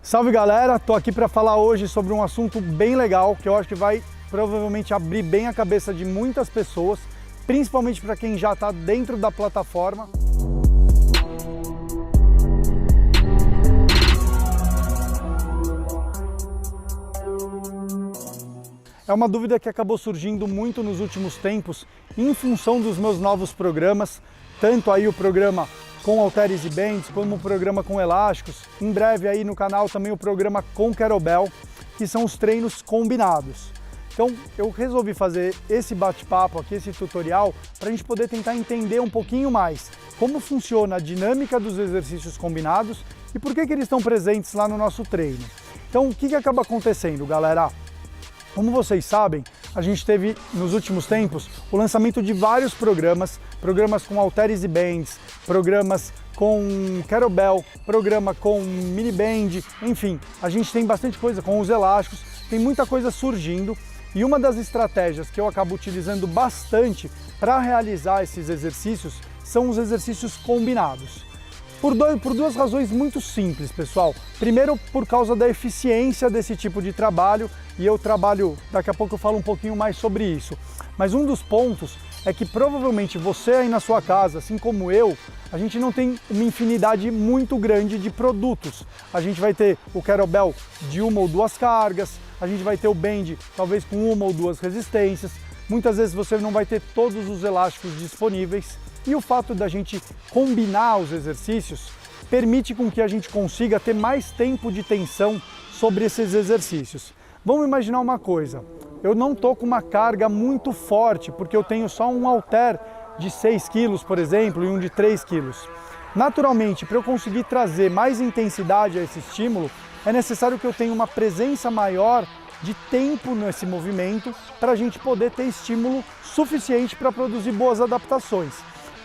Salve galera, tô aqui para falar hoje sobre um assunto bem legal que eu acho que vai provavelmente abrir bem a cabeça de muitas pessoas, principalmente para quem já está dentro da plataforma. É uma dúvida que acabou surgindo muito nos últimos tempos em função dos meus novos programas, tanto aí o programa com halteres e bands, como o programa com elásticos. Em breve aí no canal também o programa com kettlebell, que são os treinos combinados. Então eu resolvi fazer esse bate-papo aqui, esse tutorial, para a gente poder tentar entender um pouquinho mais como funciona a dinâmica dos exercícios combinados e por que eles estão presentes lá no nosso treino. Então o que acaba acontecendo, galera? Como vocês sabem, a gente teve nos últimos tempos o lançamento de vários programas com halteres e bands, programas com kettlebell, programa com mini band, enfim, a gente tem bastante coisa com os elásticos, tem muita coisa surgindo e uma das estratégias que eu acabo utilizando bastante para realizar esses exercícios são os exercícios combinados. Por duas razões muito simples, pessoal. Primeiro, por causa da eficiência desse tipo de trabalho, e daqui a pouco eu falo um pouquinho mais sobre isso. Mas um dos pontos é que provavelmente você aí na sua casa, assim como eu, a gente não tem uma infinidade muito grande de produtos. A gente vai ter o kettlebell de uma ou duas cargas, a gente vai ter o band talvez com uma ou duas resistências, muitas vezes você não vai ter todos os elásticos disponíveis. E o fato da gente combinar os exercícios permite com que a gente consiga ter mais tempo de tensão sobre esses exercícios. Vamos imaginar uma coisa, eu não estou com uma carga muito forte porque eu tenho só um halter de 6 kg, por exemplo, e um de 3 kg. Naturalmente, para eu conseguir trazer mais intensidade a esse estímulo, é necessário que eu tenha uma presença maior de tempo nesse movimento para a gente poder ter estímulo suficiente para produzir boas adaptações.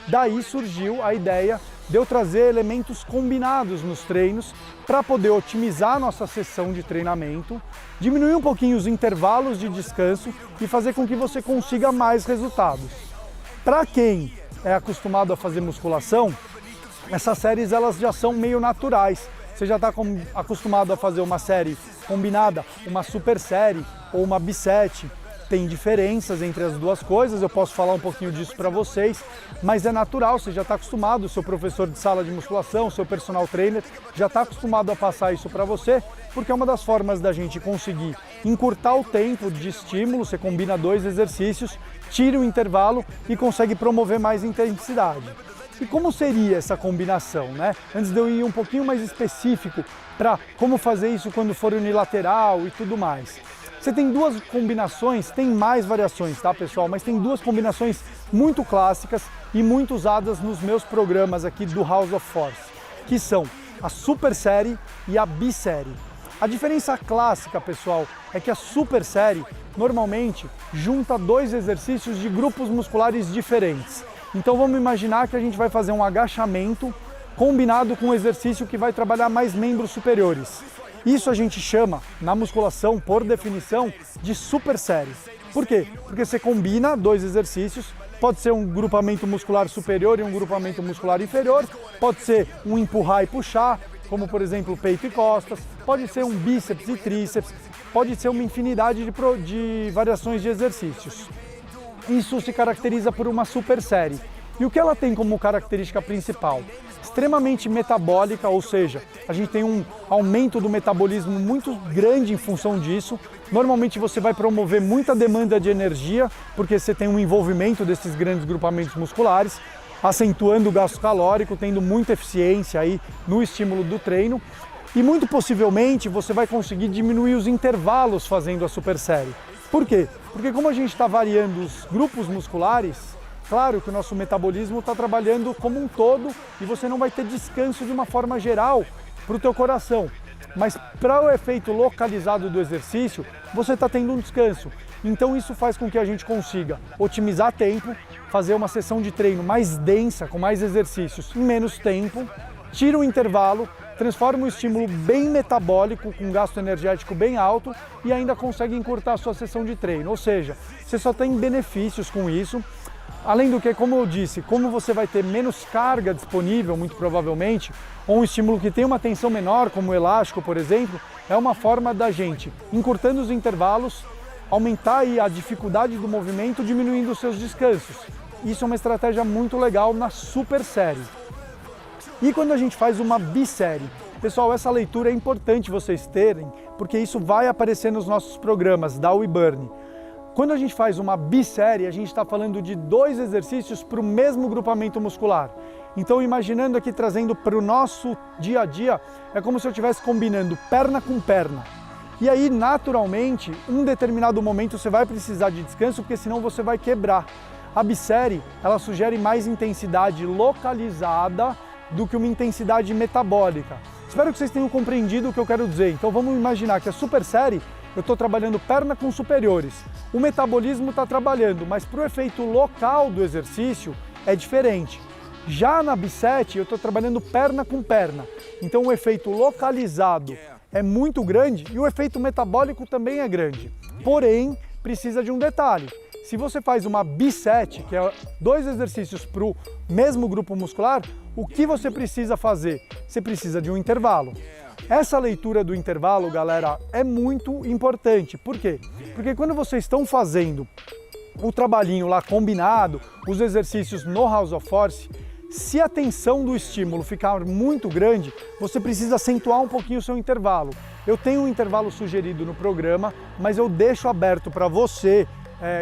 Daí surgiu a ideia de eu trazer elementos combinados nos treinos para poder otimizar a nossa sessão de treinamento, diminuir um pouquinho os intervalos de descanso e fazer com que você consiga mais resultados. Para quem é acostumado a fazer musculação, essas séries elas já são meio naturais. Você já está acostumado a fazer uma série combinada, uma super série ou uma bisete. Tem diferenças entre as duas coisas, eu posso falar um pouquinho disso para vocês, mas é natural, você já está acostumado, o seu professor de sala de musculação, o seu personal trainer já está acostumado a passar isso para você, porque é uma das formas da gente conseguir encurtar o tempo de estímulo, você combina dois exercícios, tira o intervalo e consegue promover mais intensidade. E como seria essa combinação, né? Antes de eu ir um pouquinho mais específico para como fazer isso quando for unilateral e tudo mais. Você tem duas combinações, tem mais variações, tá pessoal? Mas tem duas combinações muito clássicas e muito usadas nos meus programas aqui do House of Force, que são a Super Série e a Bissérie. A diferença clássica, pessoal, é que a Super Série normalmente junta dois exercícios de grupos musculares diferentes. Então vamos imaginar que a gente vai fazer um agachamento combinado com um exercício que vai trabalhar mais membros superiores. Isso a gente chama, na musculação, por definição, de super série. Por quê? Porque você combina dois exercícios, pode ser um grupamento muscular superior e um grupamento muscular inferior, pode ser um empurrar e puxar, como por exemplo peito e costas, pode ser um bíceps e tríceps, pode ser uma infinidade de variações de exercícios. Isso se caracteriza por uma super série. E o que ela tem como característica principal? Extremamente metabólica, ou seja, a gente tem um aumento do metabolismo muito grande em função disso. Normalmente você vai promover muita demanda de energia, porque você tem um envolvimento desses grandes grupamentos musculares, acentuando o gasto calórico, tendo muita eficiência aí no estímulo do treino. E muito possivelmente você vai conseguir diminuir os intervalos fazendo a super série. Por quê? Porque como a gente está variando os grupos musculares, claro que o nosso metabolismo está trabalhando como um todo e você não vai ter descanso de uma forma geral para o teu coração. Mas para o efeito localizado do exercício, você está tendo um descanso. Então isso faz com que a gente consiga otimizar tempo, fazer uma sessão de treino mais densa, com mais exercícios em menos tempo, tira o intervalo, transforma um estímulo bem metabólico, com gasto energético bem alto e ainda consegue encurtar a sua sessão de treino. Ou seja, você só tem benefícios com isso. Além do que, como eu disse, como você vai ter menos carga disponível, muito provavelmente, ou um estímulo que tem uma tensão menor, como o elástico, por exemplo, é uma forma da gente, encurtando os intervalos, aumentar aí a dificuldade do movimento, diminuindo os seus descansos. Isso é uma estratégia muito legal na super série. E quando a gente faz uma bissérie? Pessoal, essa leitura é importante vocês terem, porque isso vai aparecer nos nossos programas da WeBurn. Quando a gente faz uma bissérie, a gente está falando de 2 exercícios para o mesmo grupamento muscular. Então, imaginando aqui, trazendo para o nosso dia a dia, é como se eu estivesse combinando perna com perna. E aí, naturalmente, um determinado momento você vai precisar de descanso, porque senão você vai quebrar. A bissérie, ela sugere mais intensidade localizada do que uma intensidade metabólica. Espero que vocês tenham compreendido o que eu quero dizer. Então, vamos imaginar que a super série, eu estou trabalhando perna com superiores. O metabolismo está trabalhando, mas para o efeito local do exercício é diferente. Já na bissérie, eu estou trabalhando perna com perna. Então o efeito localizado é muito grande e o efeito metabólico também é grande. Porém, precisa de um detalhe. Se você faz uma bissérie, que é 2 exercícios para o mesmo grupo muscular, o que você precisa fazer? Você precisa de um intervalo. Essa leitura do intervalo, galera, é muito importante. Por quê? Porque quando vocês estão fazendo o trabalhinho lá combinado, os exercícios no House of Force, se a tensão do estímulo ficar muito grande, você precisa acentuar um pouquinho o seu intervalo. Eu tenho um intervalo sugerido no programa, mas eu deixo aberto para você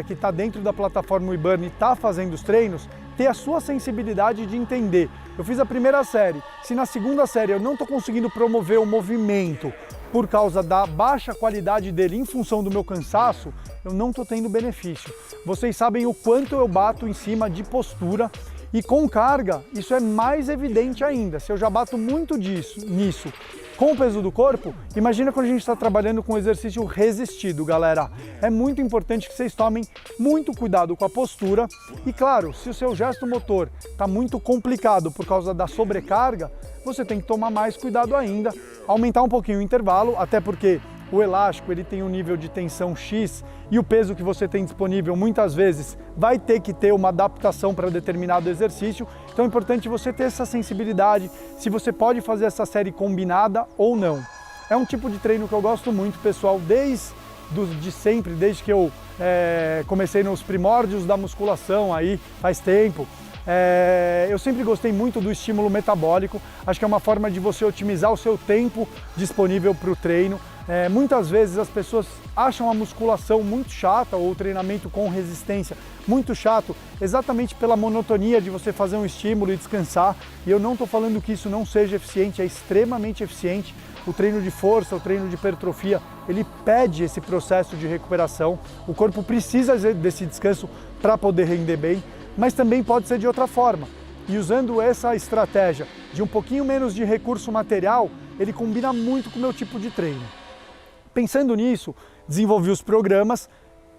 que está dentro da plataforma WeBurn e está fazendo os treinos, ter a sua sensibilidade de entender. Eu fiz a primeira série, se na segunda série eu não estou conseguindo promover o movimento por causa da baixa qualidade dele em função do meu cansaço, eu não estou tendo benefício. Vocês sabem o quanto eu bato em cima de postura e com carga isso é mais evidente ainda. Se eu já bato muito nisso com o peso do corpo, imagina quando a gente está trabalhando com exercício resistido, galera. É muito importante que vocês tomem muito cuidado com a postura e, claro, se o seu gesto motor está muito complicado por causa da sobrecarga, você tem que tomar mais cuidado ainda, aumentar um pouquinho o intervalo, até porque o elástico ele tem um nível de tensão X e o peso que você tem disponível muitas vezes vai ter que ter uma adaptação para determinado exercício. Então é importante você ter essa sensibilidade, se você pode fazer essa série combinada ou não. É um tipo de treino que eu gosto muito, pessoal, desde sempre, desde que eu comecei nos primórdios da musculação aí faz tempo. Eu sempre gostei muito do estímulo metabólico, acho que é uma forma de você otimizar o seu tempo disponível para o treino. Muitas vezes as pessoas acham a musculação muito chata ou o treinamento com resistência muito chato, exatamente pela monotonia de você fazer um estímulo e descansar. E eu não estou falando que isso não seja eficiente, é extremamente eficiente. O treino de força, o treino de hipertrofia, ele pede esse processo de recuperação. O corpo precisa desse descanso para poder render bem, mas também pode ser de outra forma. E usando essa estratégia de um pouquinho menos de recurso material, ele combina muito com o meu tipo de treino. Pensando nisso, desenvolvi os programas,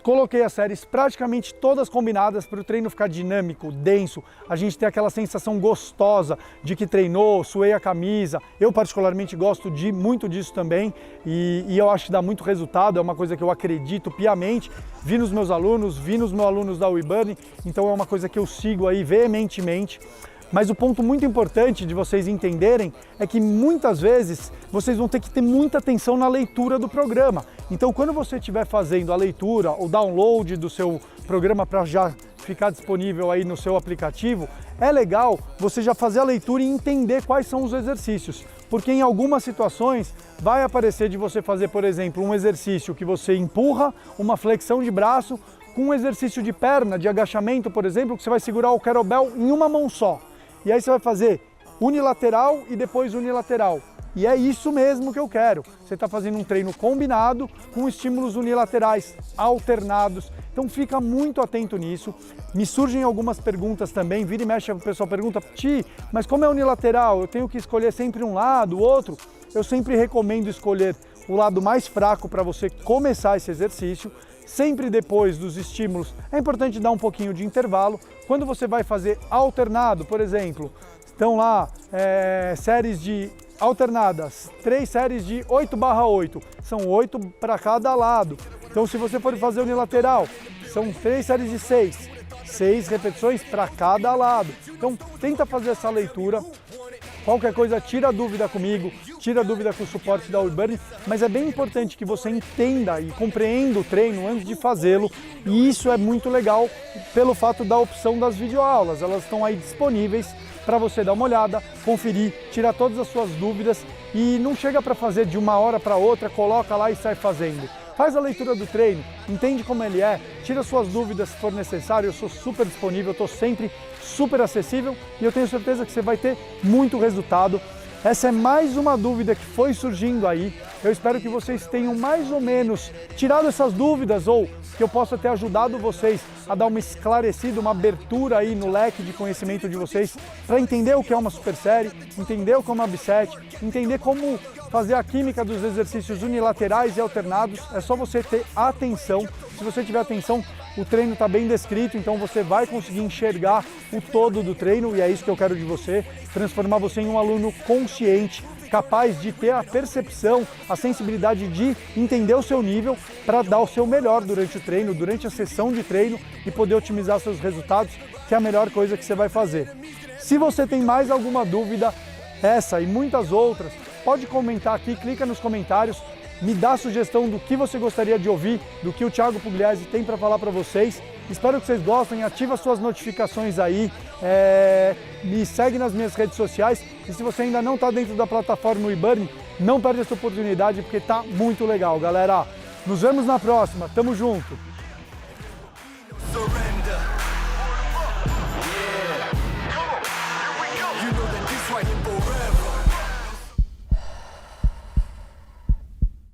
coloquei as séries praticamente todas combinadas para o treino ficar dinâmico, denso, a gente ter aquela sensação gostosa de que treinou, suei a camisa. Eu particularmente gosto muito disso também e eu acho que dá muito resultado, é uma coisa que eu acredito piamente. Vi nos meus alunos da WeBurn, então é uma coisa que eu sigo aí veementemente. Mas o ponto muito importante de vocês entenderem é que muitas vezes vocês vão ter que ter muita atenção na leitura do programa. Então, quando você estiver fazendo a leitura, o download do seu programa para já ficar disponível aí no seu aplicativo, é legal você já fazer a leitura e entender quais são os exercícios. Porque em algumas situações vai aparecer de você fazer, por exemplo, um exercício que você empurra, uma flexão de braço, com um exercício de perna, de agachamento, por exemplo, que você vai segurar o kettlebell em uma mão só. E aí você vai fazer unilateral e depois unilateral. E é isso mesmo que eu quero. Você está fazendo um treino combinado com estímulos unilaterais alternados. Então fica muito atento nisso. Me surgem algumas perguntas também. Vira e mexe, o pessoal pergunta: Ti, mas como é unilateral? Eu tenho que escolher sempre um lado, o outro? Eu sempre recomendo escolher o lado mais fraco para você começar esse exercício. Sempre depois dos estímulos é importante dar um pouquinho de intervalo. Quando você vai fazer alternado, por exemplo, estão lá séries de alternadas, 3 séries de 8/8, são 8 para cada lado. Então se você for fazer unilateral, são 3 séries de 6. 6 repetições para cada lado. Então tenta fazer essa leitura. Qualquer coisa, tira a dúvida comigo, tira a dúvida com o suporte da WeBurn, mas é bem importante que você entenda e compreenda o treino antes de fazê-lo, e isso é muito legal pelo fato da opção das videoaulas. Elas estão aí disponíveis para você dar uma olhada, conferir, tirar todas as suas dúvidas e não chega para fazer de uma hora para outra, coloca lá e sai fazendo. Faz a leitura do treino, entende como ele é, tira suas dúvidas se for necessário, eu sou super disponível, estou sempre super acessível e eu tenho certeza que você vai ter muito resultado. Essa é mais uma dúvida que foi surgindo aí. Eu espero que vocês tenham mais ou menos tirado essas dúvidas ou que eu possa ter ajudado vocês a dar uma esclarecida, uma abertura aí no leque de conhecimento de vocês para entender o que é uma super série, entender o que é uma bisete, entender como fazer a química dos exercícios unilaterais e alternados. É só você ter atenção. Se você tiver atenção, o treino está bem descrito, então você vai conseguir enxergar o todo do treino e é isso que eu quero de você, transformar você em um aluno consciente, capaz de ter a percepção, a sensibilidade de entender o seu nível para dar o seu melhor durante o treino, durante a sessão de treino e poder otimizar seus resultados, que é a melhor coisa que você vai fazer. Se você tem mais alguma dúvida, essa e muitas outras, pode comentar aqui, clica nos comentários, me dá a sugestão do que você gostaria de ouvir, do que o Thiago Pugliese tem para falar para vocês. Espero que vocês gostem, ativa suas notificações aí, me segue nas minhas redes sociais e se você ainda não está dentro da plataforma WeBurn, não perde essa oportunidade porque está muito legal, galera. Nos vemos na próxima, tamo junto!